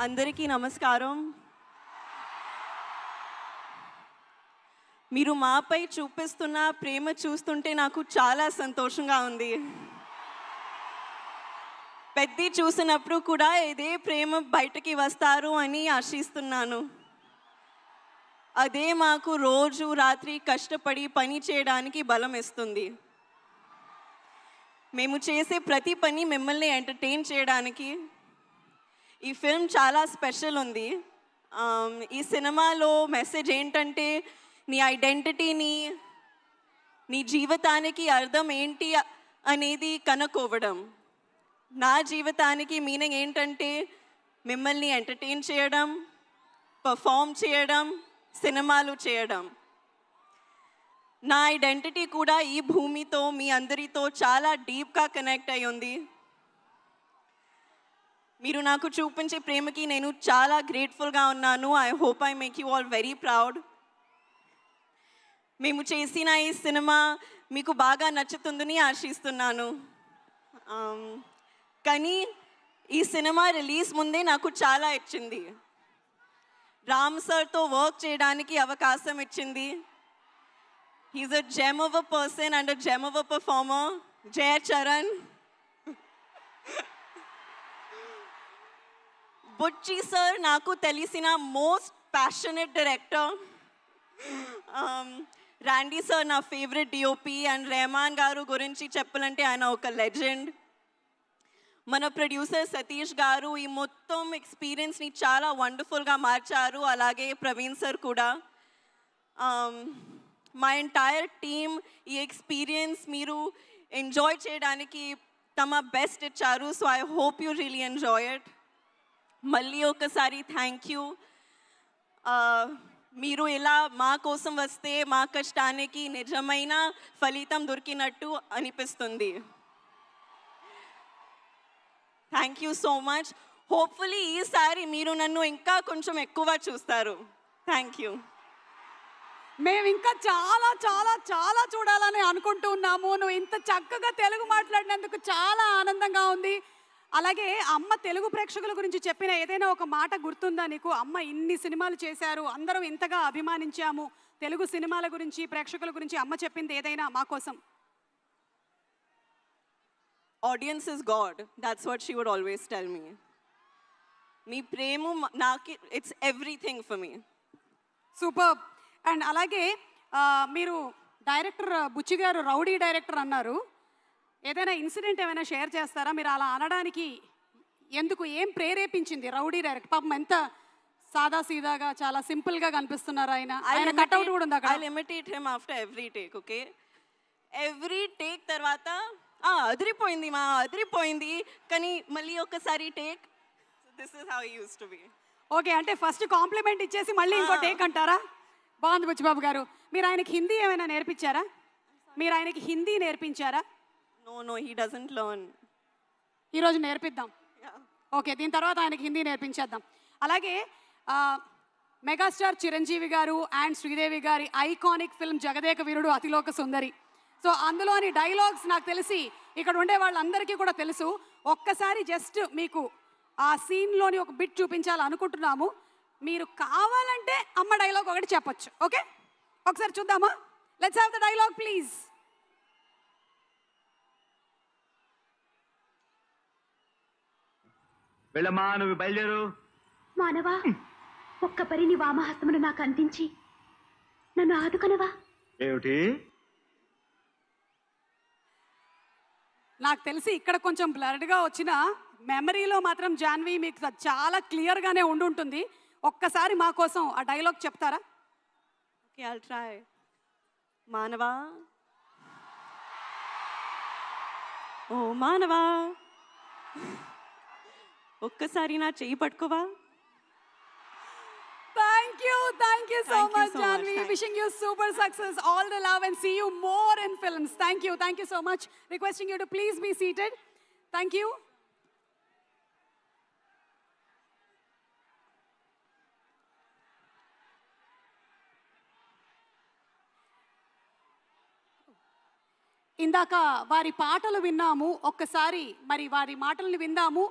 అందరికీ నమస్కారం. మీరు మాపై చూపిస్తున్న ప్రేమ చూస్తుంటే నాకు చాలా సంతోషంగా ఉంది. పెద్ది చూసినప్పుడు కూడా ఇదే ప్రేమ బయటికి వస్తారు అని ఆశిస్తున్నాను. అదే మాకు రోజు రాత్రి కష్టపడి పని చేయడానికి బలం ఇస్తుంది. మేము చేసే ప్రతి పని మిమ్మల్ని ఎంటర్టైన్ చేయడానికి. ఈ ఫిల్మ్ చాలా స్పెషల్ ఉంది. ఈ సినిమాలో మెసేజ్ ఏంటంటే నీ ఐడెంటిటీని, నీ జీవితానికి అర్థం ఏంటి అనేది కనుక్కోవడం. నా జీవితానికి మీనింగ్ ఏంటంటే మిమ్మల్ని ఎంటర్టైన్ చేయడం, పర్ఫామ్ చేయడం, సినిమాలు చేయడం. నా ఐడెంటిటీ కూడా ఈ భూమితో, మీ అందరితో చాలా డీప్గా కనెక్ట్ అయి ఉంది. మీరు నాకు చూపించే ప్రేమకి నేను చాలా గ్రేట్ఫుల్గా ఉన్నాను. I hope I make you all very proud. మేము చేసిన ఈ సినిమా మీకు బాగా నచ్చుతుందని ఆశిస్తున్నాను. కానీ ఈ సినిమా రిలీజ్ ముందే నాకు చాలా ఇచ్చింది. రామ్ సార్తో వర్క్ చేయడానికి అవకాశం ఇచ్చింది. He's a gem of a person and a gem of a performer. Jaya Charan. Buchi sir నాకు తెలిసిన most passionate director. Randy sir నా favourite DOP. And Rahman garu గురించి చెప్పాలంటే ఆయన ఒక లెజెండ్. మన ప్రొడ్యూసర్ సతీష్ గారు ఈ మొత్తం ఎక్స్పీరియన్స్ని చాలా వండర్ఫుల్గా మార్చారు. అలాగే ప్రవీణ్ సార్ కూడా. మా ఎంటైర్ టీమ్ ఈ ఎక్స్పీరియన్స్ మీరు ఎంజాయ్ చేయడానికి తమ బెస్ట్ ఇచ్చారు. So I hope you really enjoy it. మళ్ళీ ఒకసారి థ్యాంక్ యూ. మీరు ఇలా మా కోసం వస్తే మా కష్టానికి నిజమైన ఫలితం దొరికినట్టు అనిపిస్తుంది. Thank you so much. Hopefully ఈసారి మీరు నన్ను ఇంకా కొంచెం ఎక్కువ చూస్తారు. Thank you. మేము ఇంకా చాలా చాలా చాలా చూడాలని అనుకుంటున్నాము. నువ్వు ఇంత చక్కగా తెలుగు మాట్లాడినందుకు చాలా ఆనందంగా ఉంది. అలాగే అమ్మ తెలుగు ప్రేక్షకుల గురించి చెప్పిన ఏదైనా ఒక మాట గుర్తుందా నీకు? అమ్మ ఇన్ని సినిమాలు చేశారు, అందరం ఇంతగా అభిమానించాము, తెలుగు సినిమాల గురించి, ప్రేక్షకుల గురించి అమ్మ చెప్పింది ఏదైనా మా కోసం? Audience is God. That's what she would always tell me. మీ ప్రేమ నాకు it's everything for me. Super. And అలాగే మీరు డైరెక్టర్ బుచ్చి గారు రౌడీ డైరెక్టర్ అన్నారు. ఏదైనా ఇన్సిడెంట్ ఏమైనా షేర్ చేస్తారా? మీరు అలా అనడానికి ఎందుకు, ఏం ప్రేరేపించింది రౌడీ డైరెక్టర్? పాపం ఎంత సాదా సీదాగా చాలా సింపుల్గా కనిపిస్తున్నారు ఆయన. ఆయన కట్అవుట్ కూడా ఉంది అక్కడ. I imitate him after every take. Okay, every take తర్వాత అదిరిపోయింది అదిరిపోయింది, కానీ మళ్ళీ ఒకసారి take. This is how he used to be. Okay, అంటే ఫస్ట్ కాంప్లిమెంట్ ఇచ్చేసి మళ్ళీ ఇంకో టేక్ అంటారా? బాగుంది బుచ్చిబాబు గారు. మీరు ఆయనకి హిందీ ఏమైనా నేర్పించారా? మీరు ఆయనకి హిందీ నేర్పించారా? No, he doesn't learn. ఈరోజు నేర్పిద్దాం. ఓకే, దీని తర్వాత ఆయనకి హిందీ నేర్పించేద్దాం. అలాగే మెగాస్టార్ చిరంజీవి గారు అండ్ శ్రీదేవి గారి iconic film Jagadeka Veerudu Athiloka Sundari. So అందులోని డైలాగ్స్ నాకు తెలిసి ఇక్కడ ఉండే వాళ్ళందరికీ కూడా తెలుసు. ఒక్కసారి జస్ట్ మీకు ఆ సీన్లోని ఒక బిట్ చూపించాలనుకుంటున్నాము. మీరు కావాలంటే అమ్మ డైలాగ్ ఒకటి చెప్పొచ్చు. ఓకే, ఒకసారి చూద్దామా? Let's have the dialogue please. వెళ్ళమ్మా, నువ్వు బయలుదేరు. మానవా, ఒక్క పరిని వామహస్తమును నాకు అందించి నన్ను ఆదుకనవా? ఏమిటి? నాకు తెలిసి ఇక్కడ కొంచెం బ్లర్డ్గా వచ్చిన మెమరీలో మాత్రం జాన్వి మీకు చాలా క్లియర్గానే ఉండుంటుంది. ఒక్కసారి మా కోసం ఆ డైలాగ్ చెప్తారా? Okay, I'll try. మానవా, ఓ మానవా, ఒక్కసారి నా చెయ్యి పట్టుకోవా? Thank you so Thank you much, so Janvi. much. Wishing you super success, all the love, and see you more in films. Thank you so much. Requesting you to please be seated. Thank you. ఇందాక వారి పాటలు విన్నాము. ఒక్కసారి మరి వారి మాటలను విందాము.